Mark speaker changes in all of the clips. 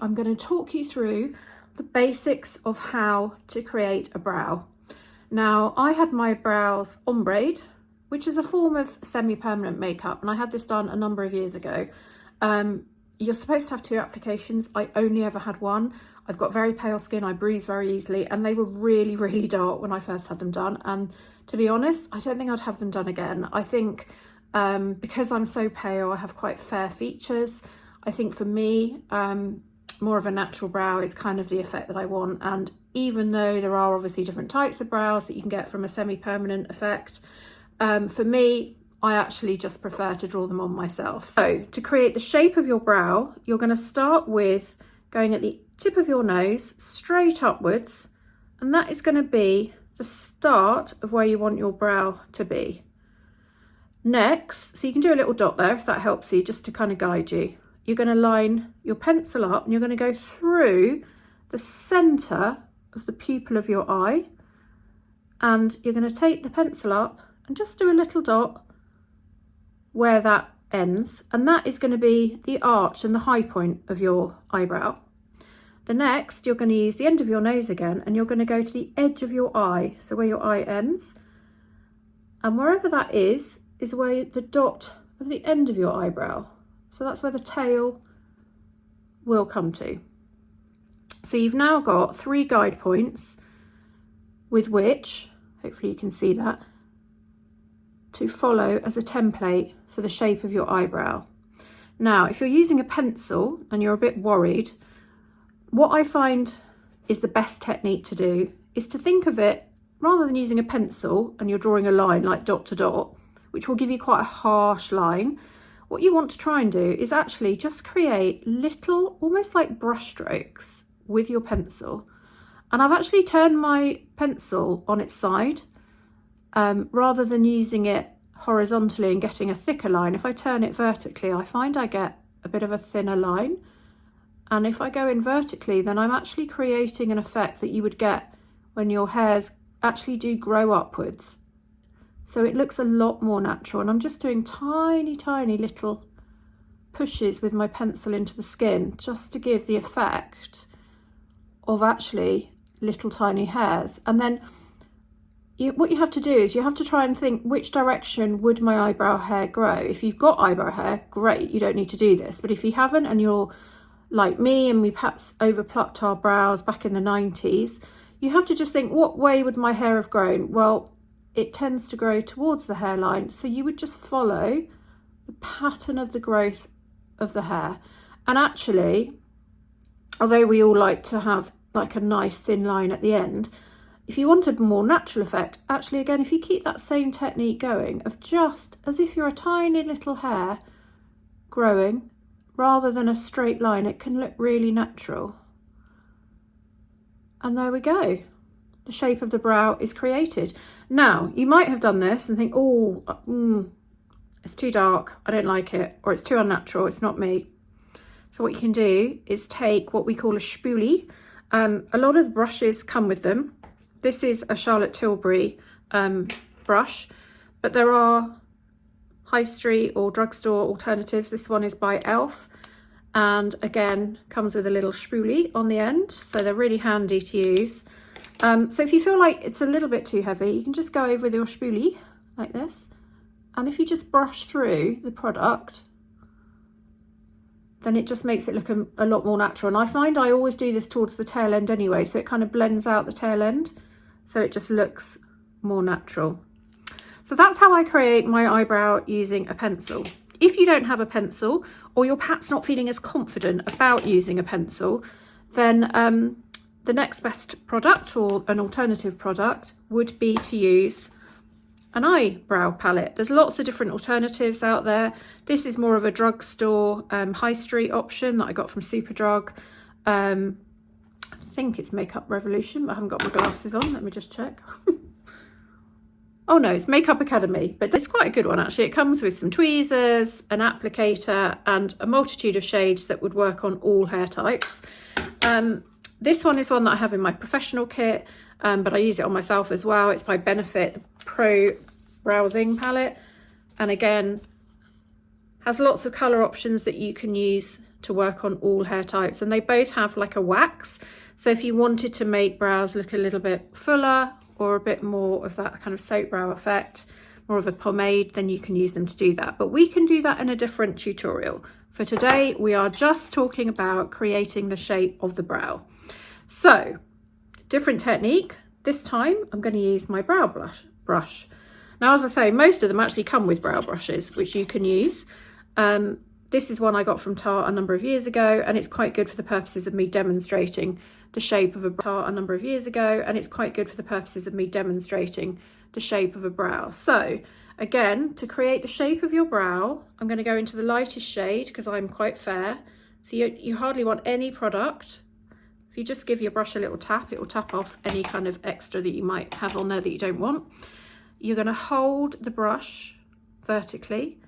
Speaker 1: I'm going to talk you through the basics of how to create a brow. Now, I had my brows ombre, which is a form of semi-permanent makeup, and I had this done a number of years ago. You're supposed to have 2 applications. I only ever had one. I've got very pale skin, I bruise very easily, and they were really, really dark when I first had them done. And to be honest, I don't think I'd have them done again. I think because I'm so pale, I have quite fair features. I think for me, more of a natural brow is kind of the effect that I want. And even though there are obviously different types of brows that you can get from a semi-permanent effect, for me, I actually just prefer to draw them on myself. So to create the shape of your brow, you're going to start with going at the tip of your nose straight upwards, and that is going to be the start of where you want your brow to be. Next, so you can do a little dot there if that helps you, just to kind of guide you. You're going to line your pencil up and you're going to go through the centre of the pupil of your eye, and you're going to take the pencil up and just do a little dot where that ends, and that is going to be the arch and the high point of your eyebrow. The next, you're going to use the end of your nose again, and you're going to go to the edge of your eye, so where your eye ends, and wherever that is where the dot of the end of your eyebrow, so that's where the tail will come to. So you've now got 3 guide points with which, hopefully you can see that, to follow as a template for the shape of your eyebrow. Now, if you're using a pencil and you're a bit worried, what I find is the best technique to do is to think of it, rather than using a pencil and you're drawing a line like dot to dot, which will give you quite a harsh line, what you want to try and do is actually just create little, almost like brush strokes with your pencil. And I've actually turned my pencil on its side, rather than using it horizontally and getting a thicker line. If I turn it vertically, I find I get a bit of a thinner line. And if I go in vertically, then I'm actually creating an effect that you would get when your hairs actually do grow upwards. So it looks a lot more natural. And I'm just doing tiny, tiny little pushes with my pencil into the skin, just to give the effect of actually little tiny hairs. And then what you have to do is you have to try and think, which direction would my eyebrow hair grow? If you've got eyebrow hair, great, you don't need to do this. But if you haven't, and you're like me and we perhaps over plucked our brows back in the 90s, you have to just think, what way would my hair have grown? Well, it tends to grow towards the hairline, so you would just follow the pattern of the growth of the hair. And actually, although we all like to have like a nice thin line at the end, if you want a more natural effect, actually, again, if you keep that same technique going of just as if you're a tiny little hair growing, rather than a straight line, it can look really natural. And there we go. The shape of the brow is created. Now, you might have done this and think, oh, it's too dark, I don't like it, or it's too unnatural, it's not me. So what you can do is take what we call a spoolie. A lot of the brushes come with them. This is a Charlotte Tilbury brush, but there are high street or drugstore alternatives. This one is by Elf, and again comes with a little spoolie on the end, so they're really handy to use. So if you feel like it's a little bit too heavy, you can just go over with your spoolie like this, and if you just brush through the product, then it just makes it look a lot more natural. And I find I always do this towards the tail end anyway, so it kind of blends out the tail end, so it just looks more natural. So that's how I create my eyebrow using a pencil. If you don't have a pencil, or you're perhaps not feeling as confident about using a pencil, then the next best product, or an alternative product, would be to use an eyebrow palette. There's lots of different alternatives out there. This is more of a drugstore high street option that I got from Superdrug. I think it's Makeup Revolution, but I haven't got my glasses on. Let me just check. Oh no, it's Makeup Academy, but it's quite a good one actually. It comes with some tweezers, an applicator, and a multitude of shades that would work on all hair types. This one is one that I have in my professional kit, but I use it on myself as well. It's by Benefit Pro Browsing Palette, and again has lots of colour options that you can use to work on all hair types, and they both have like a wax. So if you wanted to make brows look a little bit fuller or a bit more of that kind of soap brow effect, more of a pomade, then you can use them to do that. But we can do that in a different tutorial. For today, we are just talking about creating the shape of the brow. So, different technique. This time, I'm going to use my brow brush. Now, as I say, most of them actually come with brow brushes, which you can use. This is one I got from Tarte a number of years ago, and it's quite good for the purposes of me demonstrating the shape of a brow. So, again, to create the shape of your brow, I'm going to go into the lightest shade because I'm quite fair. So you hardly want any product. If you just give your brush a little tap, it will tap off any kind of extra that you might have on there that you don't want. You're going to hold the brush vertically,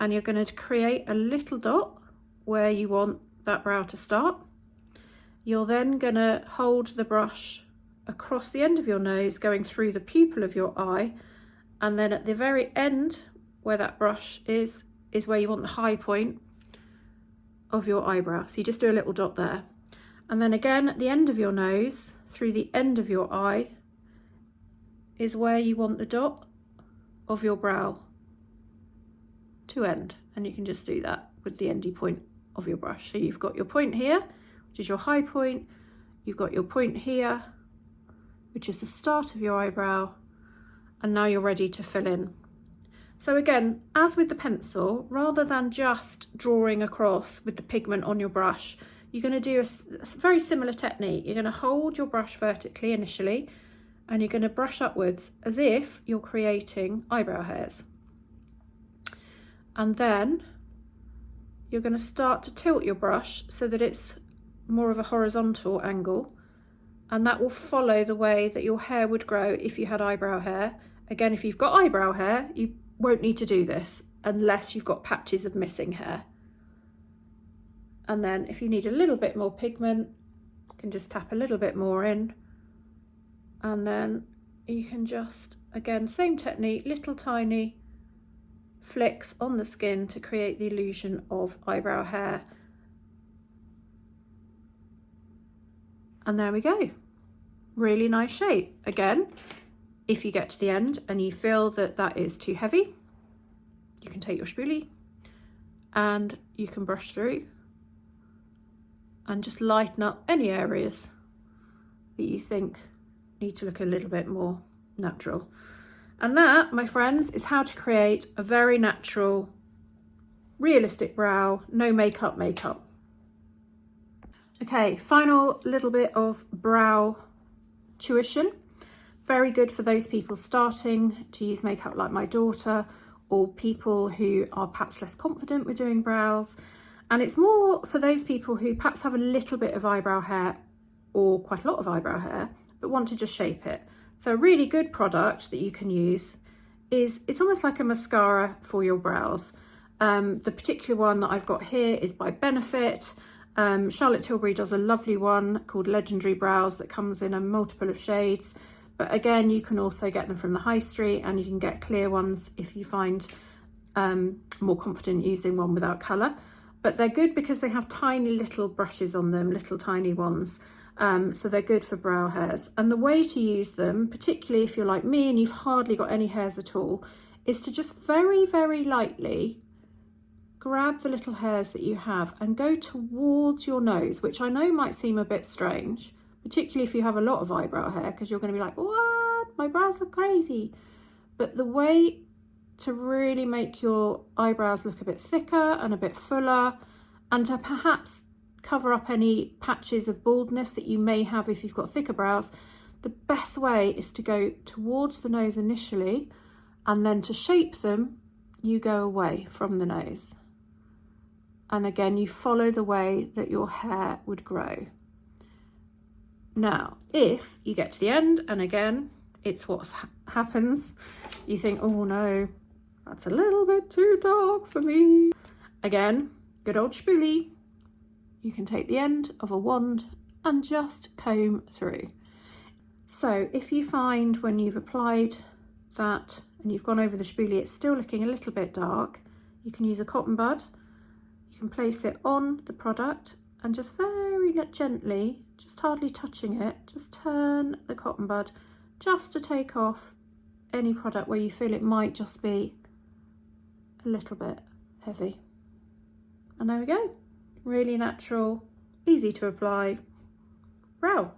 Speaker 1: and you're going to create a little dot where you want that brow to start. You're then going to hold the brush across the end of your nose, going through the pupil of your eye, and then at the very end where that brush is where you want the high point of your eyebrow. So you just do a little dot there. And then again at the end of your nose, through the end of your eye, is where you want the dot of your brow to end, and you can just do that with the endy point of your brush. So you've got your point here, which is your high point, you've got your point here, which is the start of your eyebrow, and now you're ready to fill in. So again, as with the pencil, rather than just drawing across with the pigment on your brush, you're going to do a very similar technique. You're going to hold your brush vertically initially, and you're going to brush upwards as if you're creating eyebrow hairs. And then you're going to start to tilt your brush so that it's more of a horizontal angle, and that will follow the way that your hair would grow if you had eyebrow hair. Again, if you've got eyebrow hair, you won't need to do this unless you've got patches of missing hair. And then if you need a little bit more pigment, you can just tap a little bit more in, and then you can just, again, same technique, little tiny flicks on the skin to create the illusion of eyebrow hair. And there we go. Really nice shape. Again, if you get to the end and you feel that that is too heavy, you can take your spoolie and you can brush through and just lighten up any areas that you think need to look a little bit more natural. And that, my friends, is how to create a very natural, realistic brow, no makeup. Okay, final little bit of brow tuition. Very good for those people starting to use makeup like my daughter, or people who are perhaps less confident with doing brows. And it's more for those people who perhaps have a little bit of eyebrow hair or quite a lot of eyebrow hair, but want to just shape it. So a really good product that you can use is, it's almost like a mascara for your brows. The particular one that I've got here is by Benefit. Charlotte Tilbury does a lovely one called Legendary Brows that comes in a multiple of shades. But again, you can also get them from the high street, and you can get clear ones if you find more confident using one without colour. But they're good because they have tiny little brushes on them, little tiny ones. So they're good for brow hairs. And the way to use them, particularly if you're like me and you've hardly got any hairs at all, is to just very, very lightly grab the little hairs that you have and go towards your nose, which I know might seem a bit strange, particularly if you have a lot of eyebrow hair, because you're going to be like, what? My brows look crazy. But the way to really make your eyebrows look a bit thicker and a bit fuller, and to perhaps cover up any patches of baldness that you may have if you've got thicker brows, the best way is to go towards the nose initially, and then to shape them, you go away from the nose. And again, you follow the way that your hair would grow. Now, if you get to the end, and again, it's what happens, you think, oh no, that's a little bit too dark for me. Again, good old spoolie. You can take the end of a wand and just comb through. So if you find when you've applied that and you've gone over the spoolie, it's still looking a little bit dark, you can use a cotton bud. You You can place it on the product and just very gently, just hardly touching it, just turn the cotton bud just to take off any product where you feel it might just be a little bit heavy. And there we go. Really natural, easy to apply brow.